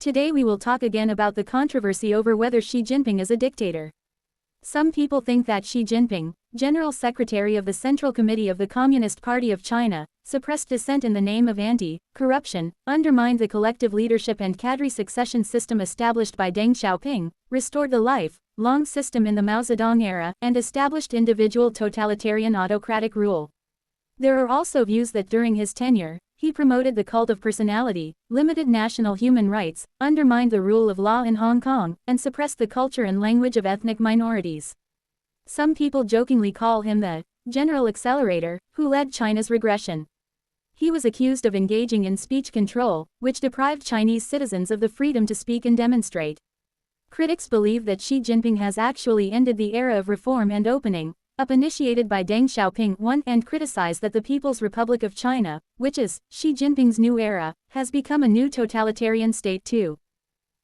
Today we will talk again about the controversy over whether Xi Jinping is a dictator. Some people think that Xi Jinping, General Secretary of the Central Committee of the Communist Party of China, suppressed dissent in the name of anti-corruption, undermined the collective leadership and cadre succession system established by Deng Xiaoping, restored the life-long system in the Mao Zedong era, and established individual totalitarian autocratic rule. There are also views that during his tenure, he promoted the cult of personality, limited national human rights, undermined the rule of law in Hong Kong, and suppressed the culture and language of ethnic minorities. Some people jokingly call him the General Accelerator, who led China's regression. He was accused of engaging in speech control, which deprived Chinese citizens of the freedom to speak and demonstrate. Critics believe that Xi Jinping has actually ended the era of reform and opening up initiated by Deng Xiaoping and criticized that the People's Republic of China, which is Xi Jinping's new era, has become a new totalitarian state too.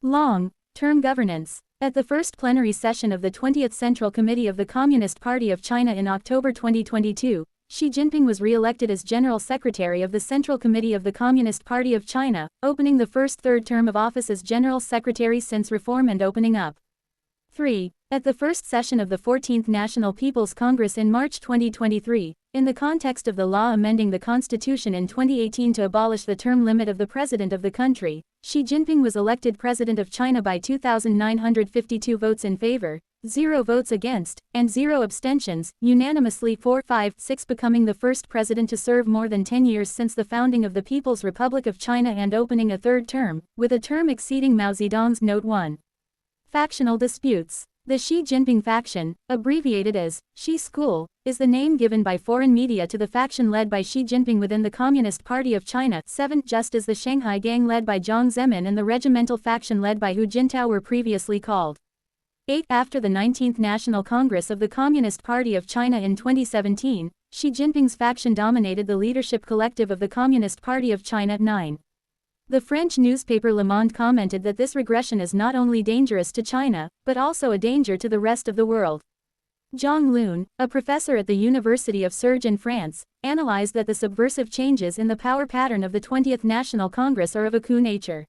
Long-term governance. At the first plenary session of the 20th Central Committee of the Communist Party of China in October 2022, Xi Jinping was re-elected as General Secretary of the Central Committee of the Communist Party of China, opening the first third term of office as General Secretary since reform and opening up. 3. At the first session of the 14th National People's Congress in March 2023, in the context of the law amending the Constitution in 2018 to abolish the term limit of the President of the country, Xi Jinping was elected President of China by 2,952 votes in favor, 0 votes against, and 0 abstentions, unanimously 4-5-6, becoming the first president to serve more than 10 years since the founding of the People's Republic of China and opening a third term, with a term exceeding Mao Zedong's. Note 1. Factional disputes. The Xi Jinping faction, abbreviated as Xi School, is the name given by foreign media to the faction led by Xi Jinping within the Communist Party of China. 7. Just as the Shanghai Gang led by Jiang Zemin and the regimental faction led by Hu Jintao were previously called. 8. After the 19th National Congress of the Communist Party of China in 2017, Xi Jinping's faction dominated the leadership collective of the Communist Party of China. 9. The French newspaper Le Monde commented that this regression is not only dangerous to China, but also a danger to the rest of the world. Zhang Lun, a professor at the University of Surge in France, analyzed that the subversive changes in the power pattern of the 20th National Congress are of a coup nature.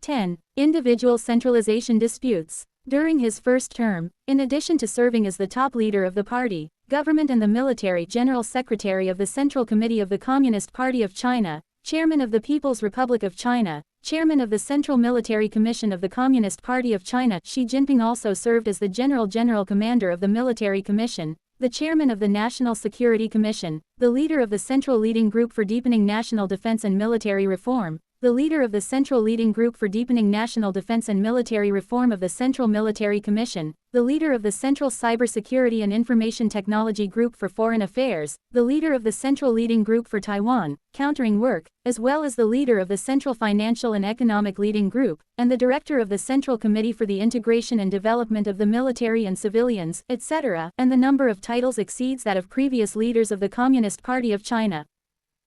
10. Individual centralization disputes. During his first term, in addition to serving as the top leader of the party, government and the military General Secretary of the Central Committee of the Communist Party of China, Chairman of the People's Republic of China, Chairman of the Central Military Commission of the Communist Party of China, Xi Jinping also served as the General Commander of the Military Commission, the Chairman of the National Security Commission, the leader of the Central Leading Group for Deepening National Defense and Military Reform, the leader of the Central Leading Group for Deepening National Defense and Military Reform of the Central Military Commission, the leader of the Central Cybersecurity and Information Technology Group for Foreign Affairs, the leader of the Central Leading Group for Taiwan, Countering Work, as well as the leader of the Central Financial and Economic Leading Group, and the director of the Central Committee for the Integration and Development of the Military and Civilians, etc., and the number of titles exceeds that of previous leaders of the Communist Party of China.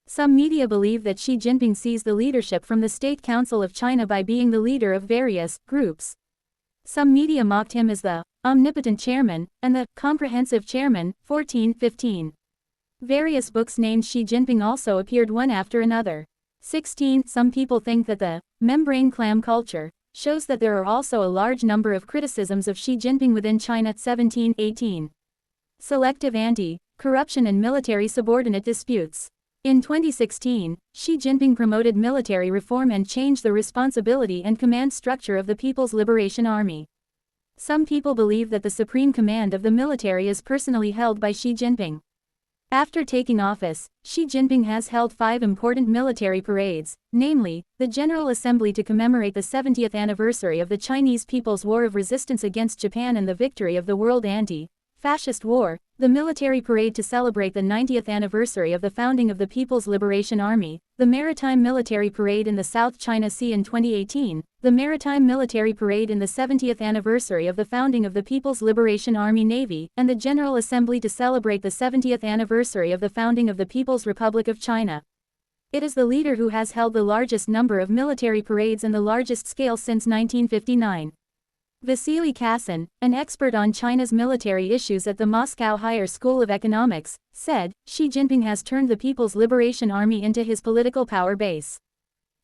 Some media believe that Xi Jinping seized the leadership from the State Council of China by being the leader of various groups. Some media mocked him as the omnipotent chairman and the comprehensive chairman. 14-15. Various books named Xi Jinping also appeared one after another. 16. Some people think that the membrane clam culture shows that there are also a large number of criticisms of Xi Jinping within China. 17-18. Selective anti-corruption and military subordinate disputes. In 2016, Xi Jinping promoted military reform and changed the responsibility and command structure of the People's Liberation Army. Some people believe that the supreme command of the military is personally held by Xi Jinping. After taking office, Xi Jinping has held 5 important military parades, namely, the General Assembly to commemorate the 70th anniversary of the Chinese People's War of Resistance against Japan and the victory of the World Anti-Fascist War, the military parade to celebrate the 90th anniversary of the founding of the People's Liberation Army, the Maritime Military Parade in the South China Sea in 2018, the Maritime Military Parade in the 70th anniversary of the founding of the People's Liberation Army Navy, and the General Assembly to celebrate the 70th anniversary of the founding of the People's Republic of China. It is the leader who has held the largest number of military parades and the largest scale since 1959. Vasily Kassin, an expert on China's military issues at the Moscow Higher School of Economics, said, Xi Jinping has turned the People's Liberation Army into his political power base.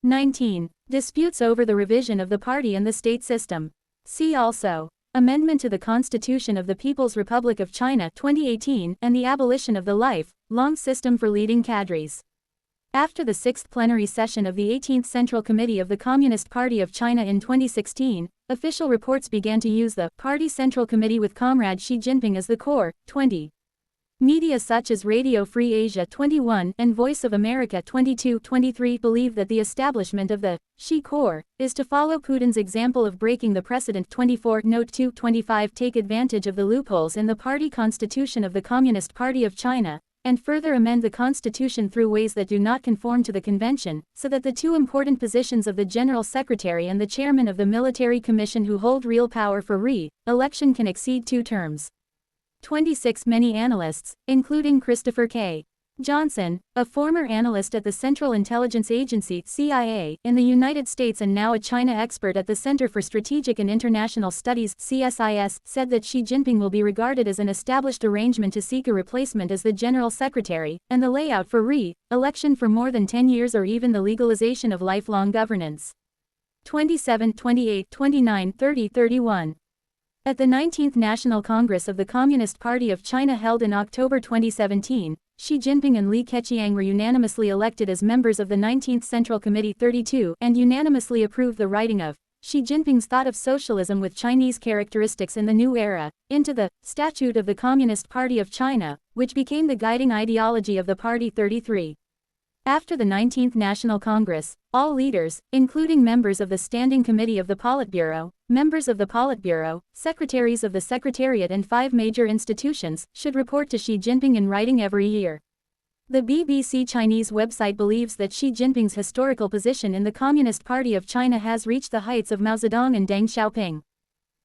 19. Disputes over the revision of the party and the state system. See also Amendment to the Constitution of the People's Republic of China 2018 and the abolition of the life-long system for leading cadres. After the 6th plenary session of the 18th Central Committee of the Communist Party of China in 2016, official reports began to use the Party Central Committee with Comrade Xi Jinping as the core. 20. Media such as Radio Free Asia 21 and Voice of America 22-23 believe that the establishment of the Xi Corps is to follow Putin's example of breaking the precedent. 24 Note 225 take advantage of the loopholes in the party constitution of the Communist Party of China, and further amend the constitution through ways that do not conform to the convention, so that the two important positions of the General Secretary and the Chairman of the Military Commission who hold real power for re-election can exceed 2 terms. 26 Many analysts, including Christopher K. Johnson, a former analyst at the Central Intelligence Agency (CIA) in the United States and now a China expert at the Center for Strategic and International Studies (CSIS), said that Xi Jinping will be regarded as an established arrangement to seek a replacement as the General Secretary, and the layout for re-election for more than 10 years or even the legalization of lifelong governance. 27, 28, 29, 30, 31. At the 19th National Congress of the Communist Party of China held in October 2017, Xi Jinping and Li Keqiang were unanimously elected as members of the 19th Central Committee 32 and unanimously approved the writing of Xi Jinping's Thought of Socialism with Chinese Characteristics in the New Era into the Statute of the Communist Party of China, which became the guiding ideology of the Party 33. After the 19th National Congress, all leaders, including members of the Standing Committee of the Politburo, members of the Politburo, secretaries of the Secretariat and 5 major institutions, should report to Xi Jinping in writing every year. The BBC Chinese website believes that Xi Jinping's historical position in the Communist Party of China has reached the heights of Mao Zedong and Deng Xiaoping.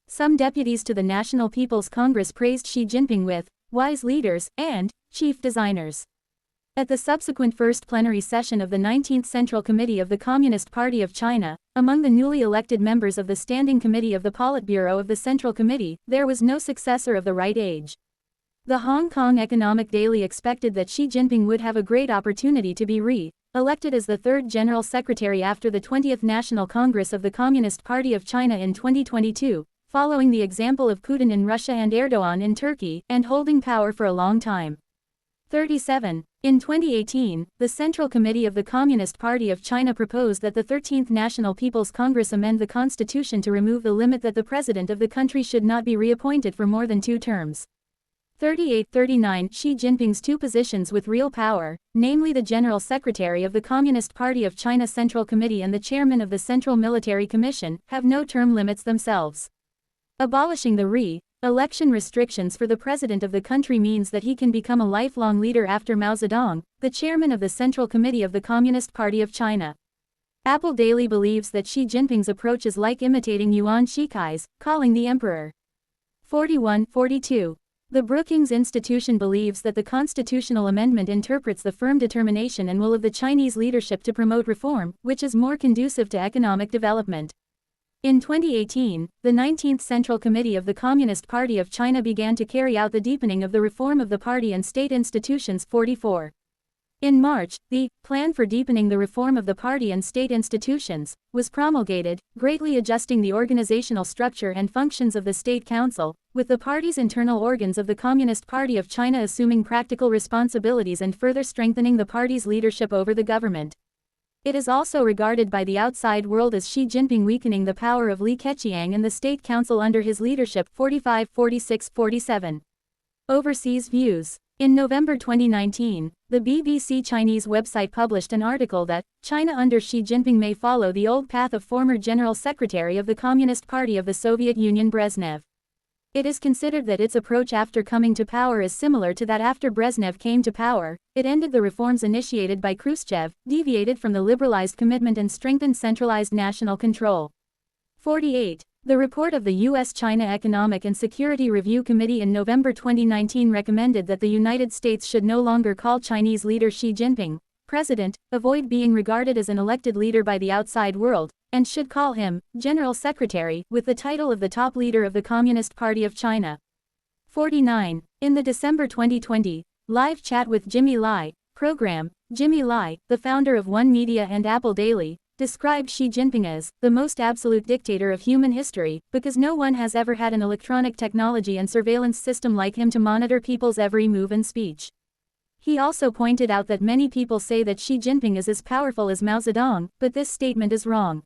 Some deputies to the National People's Congress praised Xi Jinping with wise leaders and chief designers. At the subsequent first plenary session of the 19th Central Committee of the Communist Party of China, among the newly elected members of the Standing Committee of the Politburo of the Central Committee, there was no successor of the right age. The Hong Kong Economic Daily expected that Xi Jinping would have a great opportunity to be re-elected as the 3rd General Secretary after the 20th National Congress of the Communist Party of China in 2022, following the example of Putin in Russia and Erdogan in Turkey, and holding power for a long time. 37. In 2018, the Central Committee of the Communist Party of China proposed that the 13th National People's Congress amend the constitution to remove the limit that the president of the country should not be reappointed for more than 2 terms. 38-39 Xi Jinping's 2 positions with real power, namely the General Secretary of the Communist Party of China Central Committee and the Chairman of the Central Military Commission, have no term limits themselves. Abolishing the re-election restrictions for the president of the country means that he can become a lifelong leader after Mao Zedong, the chairman of the Central Committee of the Communist Party of China. Apple Daily believes that Xi Jinping's approach is like imitating Yuan Shikai's, calling the emperor. 41-42. The Brookings Institution believes that the constitutional amendment interprets the firm determination and will of the Chinese leadership to promote reform, which is more conducive to economic development. In 2018, the 19th Central Committee of the Communist Party of China began to carry out the deepening of the reform of the party and state institutions. 44. In March, the Plan for Deepening the Reform of the Party and State Institutions was promulgated, greatly adjusting the organizational structure and functions of the State Council, with the party's internal organs of the Communist Party of China assuming practical responsibilities and further strengthening the party's leadership over the government. It is also regarded by the outside world as Xi Jinping weakening the power of Li Keqiang and the State Council under his leadership. 45, 46, 47. Overseas views. In November 2019, the BBC Chinese website published an article that China under Xi Jinping may follow the old path of former General Secretary of the Communist Party of the Soviet Union Brezhnev. It is considered that its approach after coming to power is similar to that after Brezhnev came to power. It ended the reforms initiated by Khrushchev, deviated from the liberalized commitment and strengthened centralized national control. 48. The report of the U.S.-China Economic and Security Review Committee in November 2019 recommended that the United States should no longer call Chinese leader Xi Jinping president, avoid being regarded as an elected leader by the outside world, and should call him General Secretary, with the title of the top leader of the Communist Party of China. 49. In the December 2020 live chat with Jimmy Lai program, Jimmy Lai, the founder of One Media and Apple Daily, described Xi Jinping as the most absolute dictator of human history, because no one has ever had an electronic technology and surveillance system like him to monitor people's every move and speech. He also pointed out that many people say that Xi Jinping is as powerful as Mao Zedong, but this statement is wrong.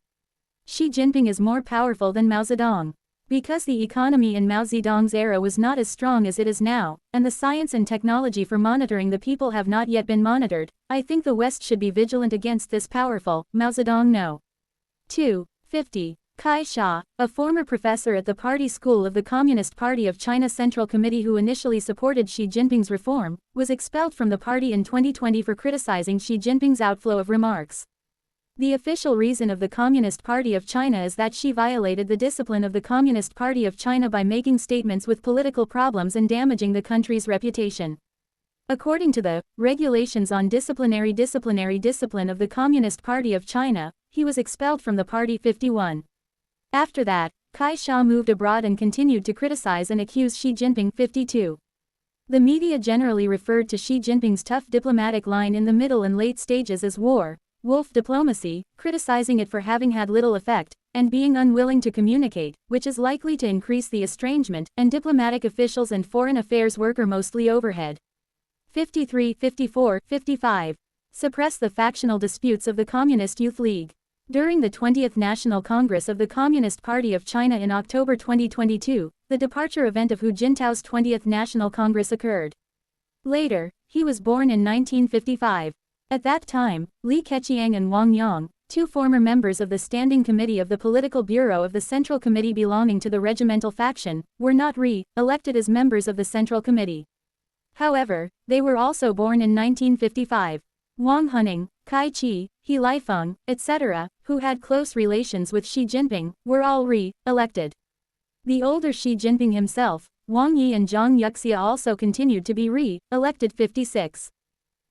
Xi Jinping is more powerful than Mao Zedong. Because the economy in Mao Zedong's era was not as strong as it is now, and the science and technology for monitoring the people have not yet been monitored, I think the West should be vigilant against this powerful Mao Zedong. No. 2. 50. Kai Xia, a former professor at the Party School of the Communist Party of China Central Committee who initially supported Xi Jinping's reform, was expelled from the party in 2020 for criticizing Xi Jinping's outflow of remarks. The official reason of the Communist Party of China is that Xi violated the discipline of the Communist Party of China by making statements with political problems and damaging the country's reputation. According to the regulations on disciplinary discipline of the Communist Party of China, he was expelled from the party. 51. After that, Kai Xia moved abroad and continued to criticize and accuse Xi Jinping. 52. The media generally referred to Xi Jinping's tough diplomatic line in the middle and late stages as wolf diplomacy, criticizing it for having had little effect, and being unwilling to communicate, which is likely to increase the estrangement, and diplomatic officials and foreign affairs work are mostly overhead. 53, 54, 55. Suppress the factional disputes of the Communist Youth League. During the 20th National Congress of the Communist Party of China in October 2022, the departure event of Hu Jintao's 20th National Congress occurred. Later, he was born in 1955. At that time, Li Keqiang and Wang Yang, two former members of the Standing Committee of the Political Bureau of the Central Committee belonging to the regimental faction, were not re-elected as members of the Central Committee. However, they were also born in 1955. Wang Huning, Kai Qi, He Lifeng, etc., who had close relations with Xi Jinping, were all re-elected. The older Xi Jinping himself, Wang Yi and Zhang Yuxia also continued to be re-elected. 56.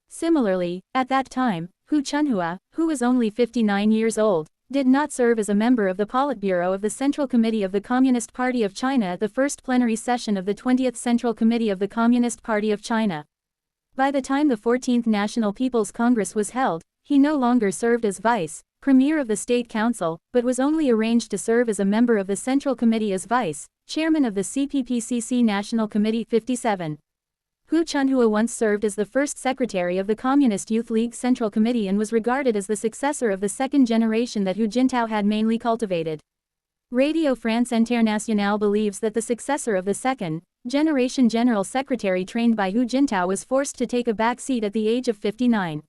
Similarly, at that time, Hu Chunhua, who was only 59 years old, did not serve as a member of the Politburo of the Central Committee of the Communist Party of China at the first plenary session of the 20th Central Committee of the Communist Party of China. By the time the 14th National People's Congress was held, he no longer served as vice premier of the State Council, but was only arranged to serve as a member of the Central Committee as vice chairman of the CPPCC National Committee. 57. Hu Chunhua once served as the first secretary of the Communist Youth League Central Committee and was regarded as the successor of the second generation that Hu Jintao had mainly cultivated. Radio France Internationale believes that the successor of the second generation general secretary trained by Hu Jintao was forced to take a back seat at the age of 59.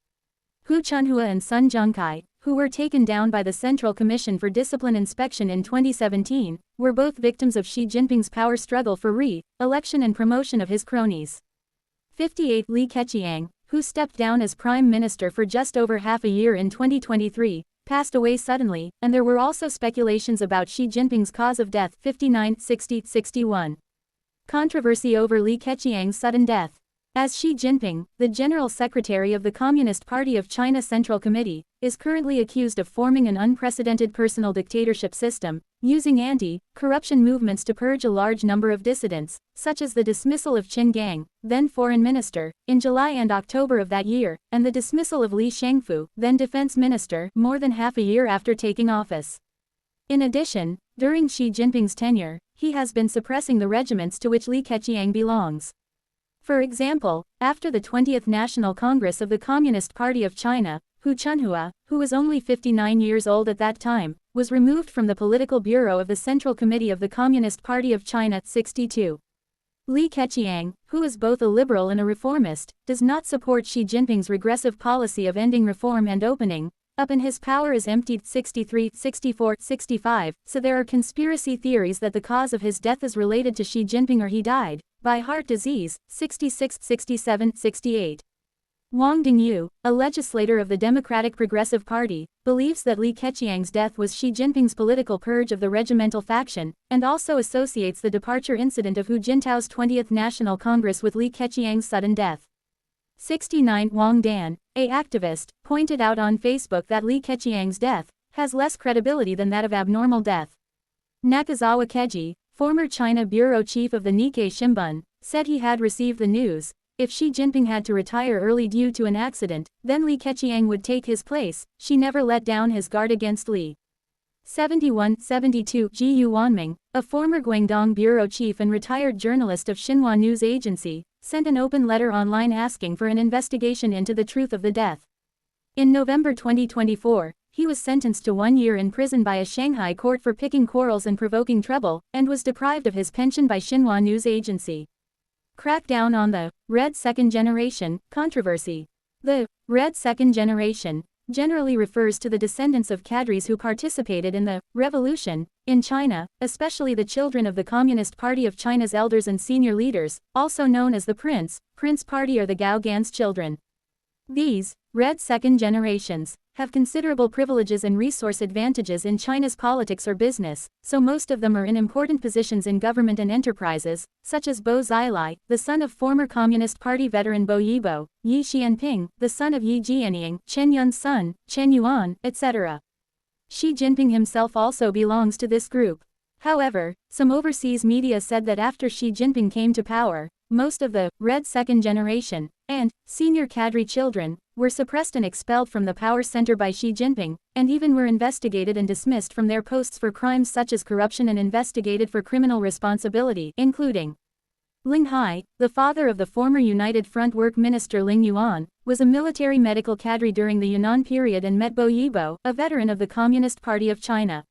Hu Chunhua and Sun Zhongkai, who were taken down by the Central Commission for Discipline Inspection in 2017, were both victims of Xi Jinping's power struggle for re-election and promotion of his cronies. 58. Li Keqiang, who stepped down as prime minister for just over half a year in 2023, passed away suddenly, and there were also speculations about Xi Jinping's cause of death. 59, 60, 61. Controversy over Li Keqiang's sudden death. As Xi Jinping, the General Secretary of the Communist Party of China Central Committee, is currently accused of forming an unprecedented personal dictatorship system, using anti-corruption movements to purge a large number of dissidents, such as the dismissal of Qin Gang, then foreign minister, in July and October of that year, and the dismissal of Li Shangfu, then defense minister, more than half a year after taking office. In addition, during Xi Jinping's tenure, he has been suppressing the regiments to which Li Keqiang belongs. For example, after the 20th National Congress of the Communist Party of China, Hu Chunhua, who was only 59 years old at that time, was removed from the political bureau of the Central Committee of the Communist Party of China. 62. Li Keqiang, who is both a liberal and a reformist, does not support Xi Jinping's regressive policy of ending reform and opening up, and his power is emptied. 63, 64, 65, so there are conspiracy theories that the cause of his death is related to Xi Jinping or he died by heart disease. 66, 67, 68. Wang Dingyu, a legislator of the Democratic Progressive Party, believes that Li Keqiang's death was Xi Jinping's political purge of the regimental faction, and also associates the departure incident of Hu Jintao's 20th National Congress with Li Keqiang's sudden death. 69. Wang Dan, a activist, pointed out on Facebook that Li Keqiang's death has less credibility than that of abnormal death. Nakazawa Keiji, former China bureau chief of the Nikkei Shimbun, said he had received the news If Xi Jinping had to retire early due to an accident, then Li Keqiang would take his place. She never let down his guard against Li. 71-72 Ji Yuanming, a former Guangdong bureau chief and retired journalist of Xinhua News Agency, sent an open letter online asking for an investigation into the truth of the death. In November 2024, he was sentenced to 1 year in prison by a Shanghai court for picking quarrels and provoking trouble, and was deprived of his pension by Xinhua News Agency. Crackdown on the Red Second Generation controversy. The Red Second Generation generally refers to the descendants of cadres who participated in the revolution in China, especially the children of the Communist Party of China's elders and senior leaders, also known as the Prince Party or the Gao Gan's children. These Red Second Generations have considerable privileges and resource advantages in China's politics or business, so most of them are in important positions in government and enterprises, such as Bo Xilai, the son of former Communist Party veteran Bo Yibo, Yi Xianping, the son of Yi Jianying, Chen Yun's son, Chen Yuan, etc. Xi Jinping himself also belongs to this group. However, some overseas media said that after Xi Jinping came to power, most of the Red Second Generation and senior cadre children were suppressed and expelled from the power center by Xi Jinping, and even were investigated and dismissed from their posts for crimes such as corruption and investigated for criminal responsibility, including Ling Hai, the father of the former United Front Work Minister Ling Yuan, was a military medical cadre during the Yunnan period and met Bo Yibo, a veteran of the Communist Party of China.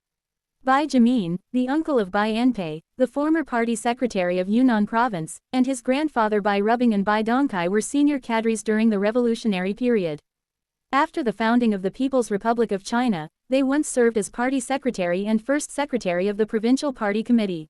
Bai Jimin, the uncle of Bai Anpei, the former party secretary of Yunnan province, and his grandfather Bai Rubing and Bai Dongkai were senior cadres during the revolutionary period. After the founding of the People's Republic of China, they once served as party secretary and first secretary of the Provincial Party Committee.